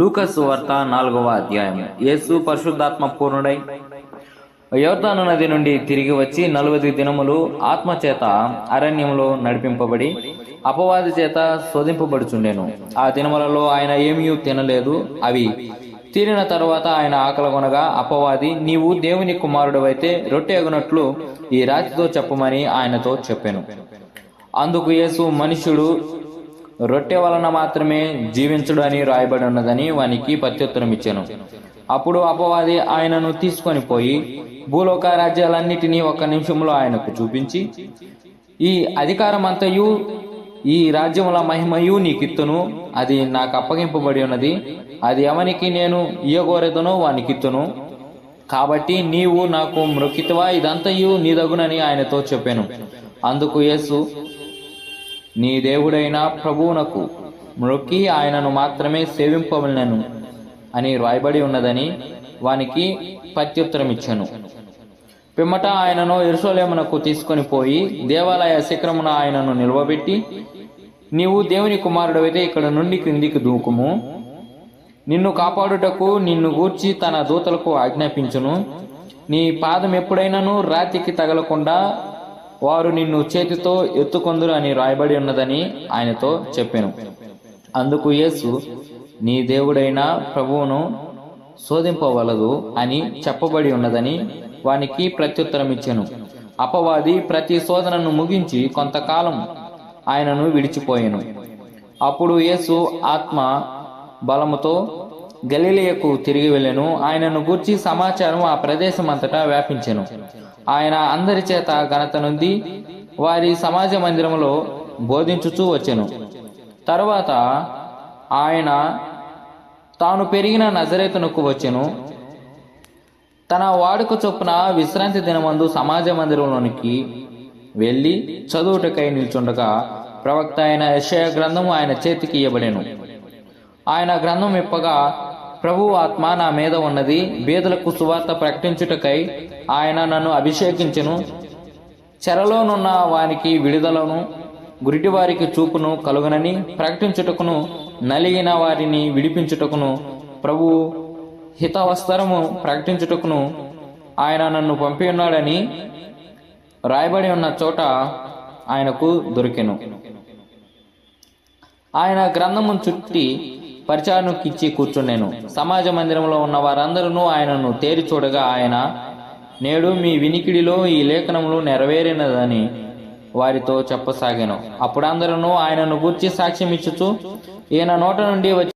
లూకాసు వార్త 4వ అధ్యాయము. యేసు పరిశుద్ధాత్మ పూర్ణుడై యోర్దాను నది నుండి తిరిగి వచ్చి 40 దినములు ఆత్మచేత అరణ్యంలో నడిపింపబడి అపవాది చేత శోధింపబడుచుండెను. ఆ దినములలో ఆయన ఏమీ తినలేదు. అవి తీరిన తరువాత ఆయన ఆకలగొనగా అపవాది, నీవు దేవుని కుమారుడవైతే రొట్టె ఎగునట్లు ఈ రాతితో చెప్పమని ఆయనతో చెప్పెను. అందుకు యేసు, మనుష్యుడు రొట్టె వలన మాత్రమే జీవించుడు అని రాయబడి ఉన్నదని వానికి ప్రత్యుత్తరం ఇచ్చాను. అప్పుడు అపవాది ఆయనను తీసుకొని పోయి భూలోక రాజ్యాలన్నిటినీ 1 నిమిషంలో ఆయనకు చూపించి, ఈ అధికారమంతయు ఈ రాజ్యముల మహిమయు నీకిత్తును, అది నాకు అప్పగింపబడి ఉన్నది, అది ఎవనికి నేను ఇయ్యగోరెదనో వానికిత్తును, కాబట్టి నీవు నాకు మ్రొక్కితివా, ఇదంతయు నీదగునని ఆయనతో చెప్పాను. అందుకు యేసు, నీ దేవుడైన ప్రభువునకు మ్రొక్కి ఆయనను మాత్రమే సేవింపవలెను అని రాయబడి ఉన్నదని వానికి ప్రత్యుత్తరం ఇచ్చాను. పిమ్మట ఆయనను యెరూషలేమునకు తీసుకొని పోయి దేవాలయ శిఖరమున ఆయనను నిలవబెట్టి, నీవు దేవుని కుమారుడవైతే ఇక్కడ నుండి క్రిందికి దూకుము, నిన్ను కాపాడుటకు నిన్ను గూర్చి తన దూతలకు ఆజ్ఞాపించును, నీ పాదం ఎప్పుడైనాను రాతికి తగలకుండా వారు నిన్ను చేతితో ఎత్తుకొందురు అని రాయబడి ఉన్నదని ఆయనతో చెప్పాను. అందుకు యేసు, నీ దేవుడైన ప్రభువును శోధింపవలదు అని చెప్పబడి ఉన్నదని వానికి ప్రత్యుత్తరం ఇచ్చాను. అపవాది ప్రతి శోధనను ముగించి కొంతకాలం ఆయనను విడిచిపోయాను. అప్పుడు యేసు ఆత్మ బలముతో గలిలయకు తిరిగి వెళ్ళెను. ఆయనను గూర్చి సమాచారం ఆ ప్రదేశం అంతటా వ్యాపించెను. ఆయన అందరి చేత ఘనత నొంది వారి సమాజ మందిరములో బోధించుచూ వచ్చెను. తరువాత ఆయన తాను పెరిగిన నజరేతునకు వచ్చెను. తన వాడుక చొప్పున విశ్రాంతి దినమందు సమాజ మందిరంలోనికి వెళ్ళి చదువుటకై నిల్చుండగా ప్రవక్త అయిన యెషయా గ్రంథము ఆయన చేతికి ఇయ్యబడెను. ఆయన గ్రంథం ఇప్పగా, ప్రభు ఆత్మ నా మీద ఉన్నది, బీదలకు సువార్త ప్రకటించుటకై ఆయన నన్ను అభిషేకించెను, చెరలోనున్న వారికి విడుదలను, గురిటి వారికి చూపును కలుగునని ప్రకటించుటకును, నలిగిన వారిని విడిపించుటకును, ప్రభు హితవస్త్రము ప్రకటించుటకును ఆయన నన్ను పంపి ఉన్నాడని రాయబడి ఉన్న చోట ఆయనకు దొరికెను. ఆయన గ్రంథము చుట్టి పరిచారకునిచ్చి కూర్చుండెను. సమాజ మందిరంలో ఉన్న వారందరూ ఆయనను తేరి చూడగా ఆయన, నేడు మీ వినికిడిలో ఈ లేఖనములు నెరవేరినదని వారితో చెప్పసాగాను. అప్పుడందరూ ఆయనను గూర్చి సాక్ష్యం ఇచ్చుచు, ఈయన నోట నుండి